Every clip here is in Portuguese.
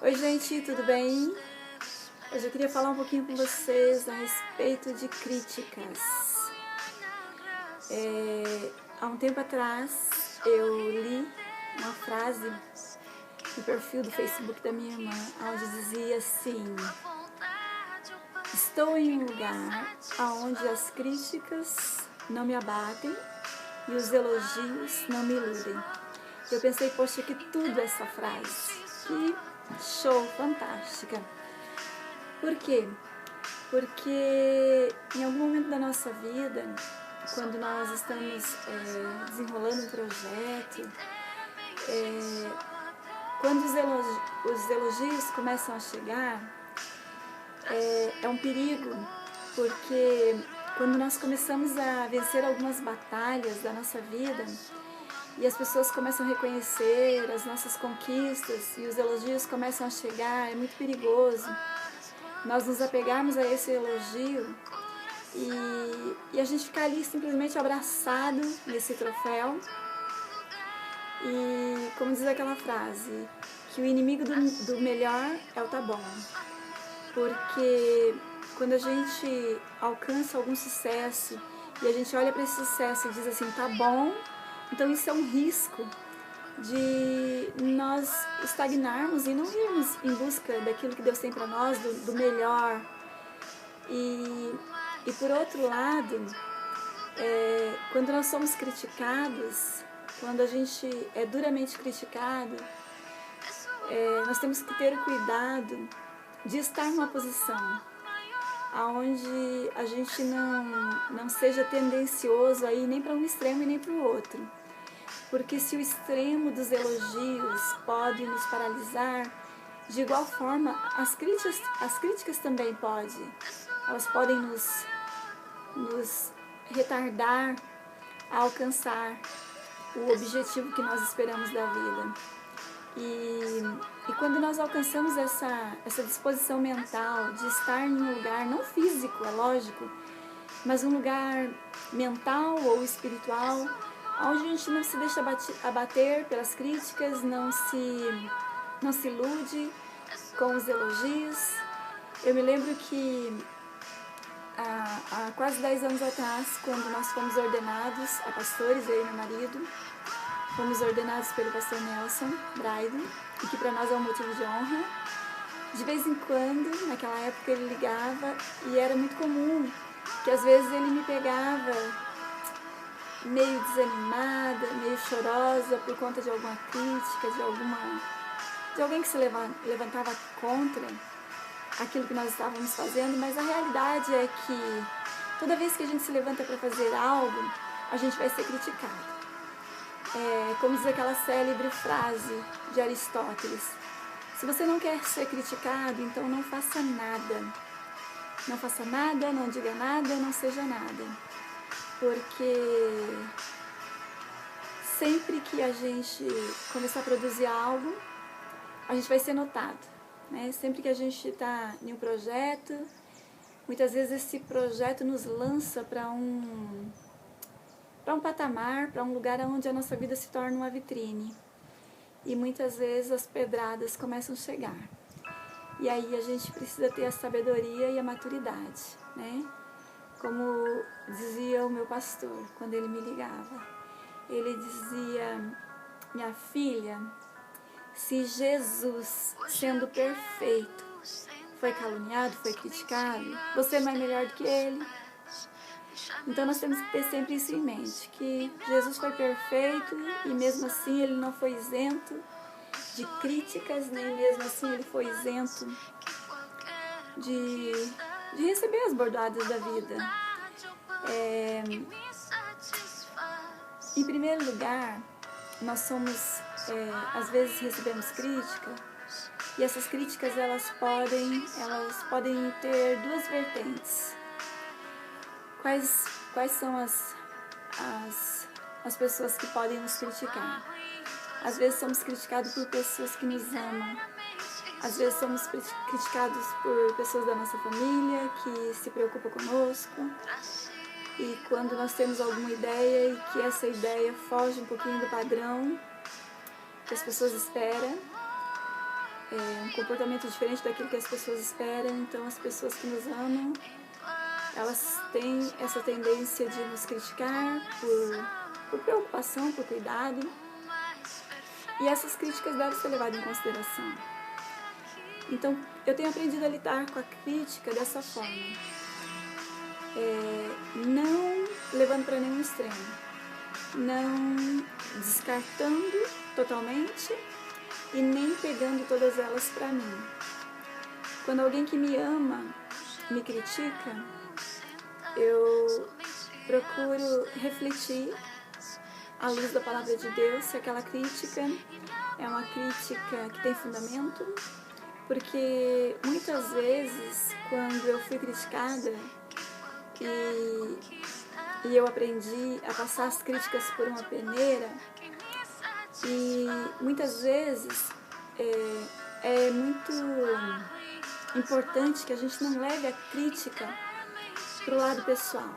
Oi gente, tudo bem? Hoje eu queria falar um pouquinho com vocês a respeito de críticas. Há um tempo atrás eu li uma frase no perfil do Facebook da minha irmã, onde dizia assim: estou em um lugar onde as críticas não me abatem e os elogios não me iludem. Eu pensei, poxa, que tudo essa frase, que show, fantástica. Por quê? Porque em algum momento da nossa vida, quando nós estamos desenrolando um projeto, quando os elogios começam a chegar, é um perigo, porque quando nós começamos a vencer algumas batalhas da nossa vida e as pessoas começam a reconhecer as nossas conquistas e os elogios começam a chegar, é muito perigoso nós nos apegarmos a esse elogio e a gente ficar ali simplesmente abraçado nesse troféu. E como diz aquela frase, que o inimigo do melhor é o tá bom. Porque quando a gente alcança algum sucesso e a gente olha para esse sucesso e diz assim, tá bom, então isso é um risco de nós estagnarmos e não irmos em busca daquilo que Deus tem para nós, do melhor. E por outro lado, quando nós somos criticados, quando a gente é duramente criticado, nós temos que ter o cuidado de estar numa posição onde a gente não seja tendencioso aí nem para um extremo e nem para o outro. Porque se o extremo dos elogios pode nos paralisar, de igual forma as críticas também podem. Elas podem nos retardar a alcançar o objetivo que nós esperamos da vida. E quando nós alcançamos essa disposição mental de estar em um lugar, não físico, é lógico, mas um lugar mental ou espiritual, onde a gente não se deixa abater pelas críticas, não se ilude com os elogios. Eu me lembro que há quase 10 anos atrás, quando nós fomos ordenados a pastores, eu e meu marido, fomos ordenados pelo pastor Nelson Braido, e que para nós é um motivo de honra. De vez em quando, naquela época, ele ligava e era muito comum que às vezes ele me pegava meio desanimada, meio chorosa por conta de alguma crítica, de alguém que se levantava contra aquilo que nós estávamos fazendo, mas a realidade é que toda vez que a gente se levanta para fazer algo, a gente vai ser criticado. Como diz aquela célebre frase de Aristóteles: se você não quer ser criticado, então não faça nada. Não faça nada, não diga nada, não seja nada. Porque sempre que a gente começar a produzir algo, a gente vai ser notado, né? Sempre que a gente está em um projeto, muitas vezes esse projeto nos lança para um patamar, para um lugar onde a nossa vida se torna uma vitrine. E muitas vezes as pedradas começam a chegar. E aí a gente precisa ter a sabedoria e a maturidade, né? Como dizia o meu pastor quando ele me ligava. Ele dizia: minha filha, se Jesus, sendo perfeito, foi caluniado, foi criticado, você não é melhor do que ele? Então nós temos que ter sempre isso em mente, que Jesus foi perfeito e mesmo assim ele não foi isento de críticas, nem mesmo assim ele foi isento de receber as bordoadas da vida. Em primeiro lugar, nós somos, às vezes recebemos crítica, e essas críticas elas podem ter duas vertentes. Quais são as pessoas que podem nos criticar? Às vezes somos criticados por pessoas que nos amam. Às vezes somos criticados por pessoas da nossa família que se preocupam conosco. E quando nós temos alguma ideia e que essa ideia foge um pouquinho do padrão que as pessoas esperam, um comportamento diferente daquilo que as pessoas esperam. Então as pessoas que nos amam, elas têm essa tendência de nos criticar por preocupação, por cuidado. E essas críticas devem ser levadas em consideração. Então, eu tenho aprendido a lidar com a crítica dessa forma. Não levando para nenhum extremo. Não descartando totalmente e nem pegando todas elas para mim. Quando alguém que me ama me critica, eu procuro refletir à luz da palavra de Deus se aquela crítica é uma crítica que tem fundamento, porque muitas vezes quando eu fui criticada e eu aprendi a passar as críticas por uma peneira, e muitas vezes é muito importante que a gente não leve a crítica para o lado pessoal,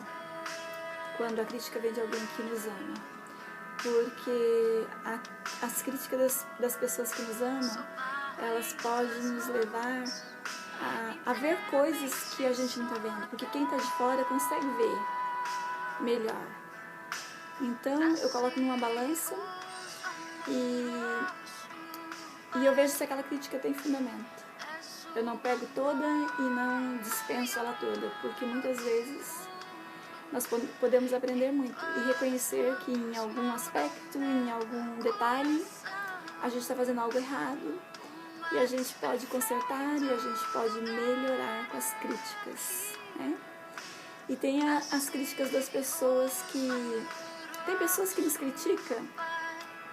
quando a crítica vem de alguém que nos ama. Porque as críticas das pessoas que nos amam, elas podem nos levar a ver coisas que a gente não está vendo, porque quem está de fora consegue ver melhor. Então eu coloco numa balança e eu vejo se aquela crítica tem fundamento. Eu não pego toda e não dispenso ela toda, porque muitas vezes nós podemos aprender muito e reconhecer que em algum aspecto, em algum detalhe, a gente está fazendo algo errado e a gente pode consertar e a gente pode melhorar com as críticas, né? E tem as críticas das pessoas que... Tem pessoas que nos criticam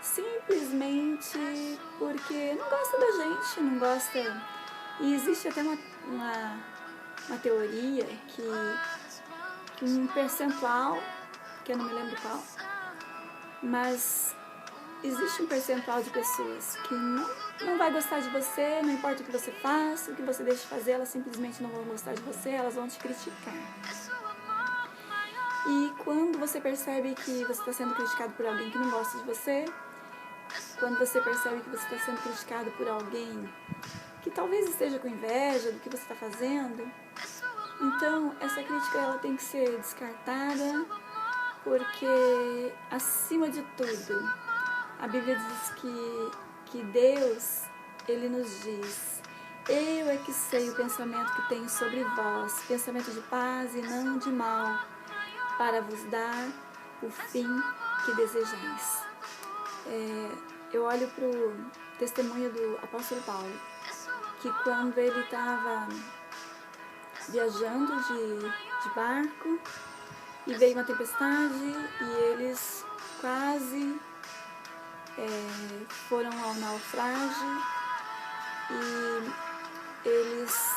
simplesmente porque não gosta da gente, não gosta... E existe até uma teoria que um percentual, que eu não me lembro qual, mas existe um percentual de pessoas que não vai gostar de você, não importa o que você faça, o que você deixe de fazer, elas simplesmente não vão gostar de você, elas vão te criticar. E quando você percebe que você está sendo criticado por alguém que não gosta de você, quando você percebe que você está sendo criticado por alguém que talvez esteja com inveja do que você está fazendo, então essa crítica ela tem que ser descartada, porque acima de tudo a Bíblia diz que Deus, Ele nos diz: eu é que sei o pensamento que tenho sobre vós, pensamento de paz e não de mal, para vos dar o fim que desejais. Eu olho para o testemunho do apóstolo Paulo, que quando ele estava viajando de barco e veio uma tempestade e eles quase foram ao naufrágio e eles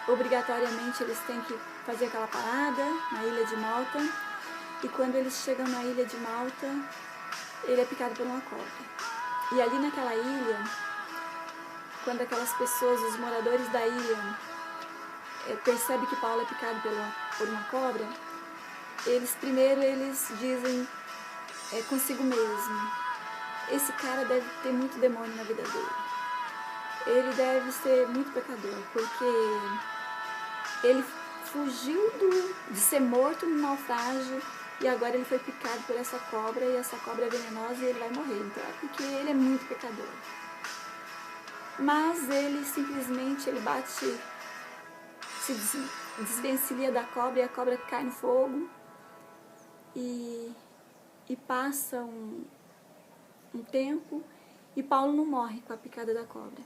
obrigatoriamente eles têm que fazer aquela parada na ilha de Malta, e quando eles chegam na ilha de Malta ele é picado por uma cobra. E ali naquela ilha, quando aquelas pessoas, os moradores da ilha, percebem que Paulo é picado por uma cobra, eles dizem consigo mesmo: esse cara deve ter muito demônio na vida dele. Ele deve ser muito pecador, porque ele fugiu de ser morto no naufrágio e agora ele foi picado por essa cobra, e essa cobra é venenosa e ele vai morrer. Então é porque ele é muito pecador. Mas ele simplesmente se desvencilha da cobra, e a cobra cai no fogo e passa um tempo e Paulo não morre com a picada da cobra.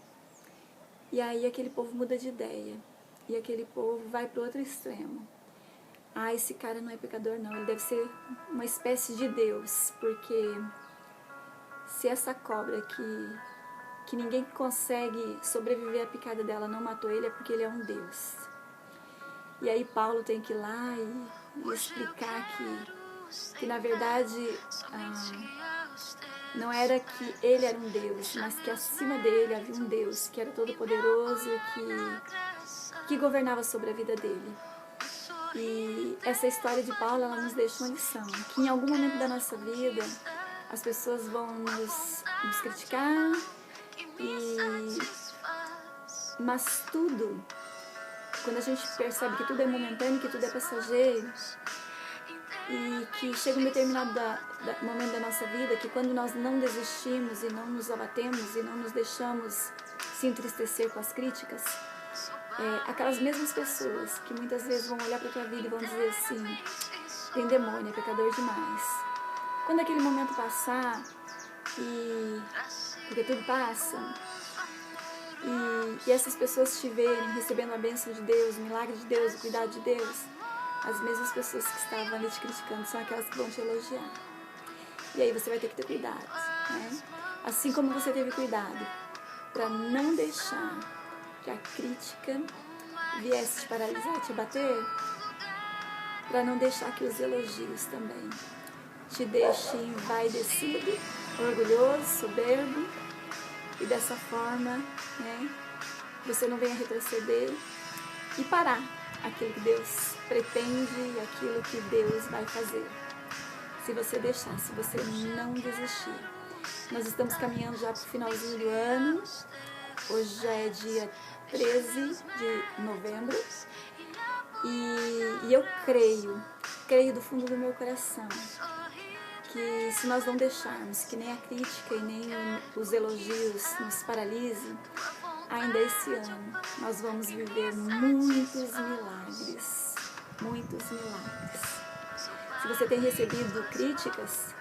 E aí aquele povo muda de ideia e aquele povo vai para o outro extremo. Esse cara não é pecador não, ele deve ser uma espécie de Deus, porque se essa cobra que ninguém consegue sobreviver à picada dela não matou ele, é porque ele é um Deus. E aí Paulo tem que ir lá e explicar que na verdade não era que ele era um Deus, mas que acima dele havia um Deus que era todo poderoso e que governava sobre a vida dele. E essa história de Paulo, ela nos deixa uma lição, que em algum momento da nossa vida as pessoas vão nos criticar Mas tudo, quando a gente percebe que tudo é momentâneo, que tudo é passageiro, e que chega um determinado momento da nossa vida que quando nós não desistimos e não nos abatemos e não nos deixamos se entristecer com as críticas, aquelas mesmas pessoas que muitas vezes vão olhar para a tua vida e vão dizer assim, tem demônio, é pecador demais. Quando aquele momento passar, porque tudo passa, e essas pessoas te verem recebendo a bênção de Deus, o milagre de Deus, o cuidado de Deus, as mesmas pessoas que estavam ali te criticando são aquelas que vão te elogiar. E aí você vai ter que ter cuidado, né? Assim como você teve cuidado para não deixar que a crítica viesse te paralisar, te abater, para não deixar que os elogios também te deixem envaidecido, orgulhoso, soberbo, e dessa forma, né, você não venha retroceder e parar aquilo que Deus pretende, aquilo que Deus vai fazer. Se você deixar, se você não desistir. Nós estamos caminhando já para o finalzinho do ano. Hoje já é dia 13 de novembro. E eu creio do fundo do meu coração, que se nós não deixarmos que nem a crítica e nem os elogios nos paralisem, ainda esse ano nós vamos viver muitos milagres. Muitos milagres. Se você tem recebido críticas,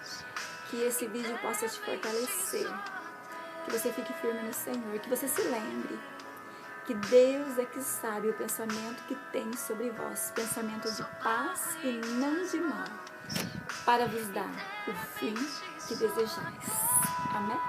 que esse vídeo possa te fortalecer, que você fique firme no Senhor, que você se lembre que Deus é que sabe o pensamento que tem sobre vós, pensamento de paz e não de mal, para vos dar o fim que desejais. Amém?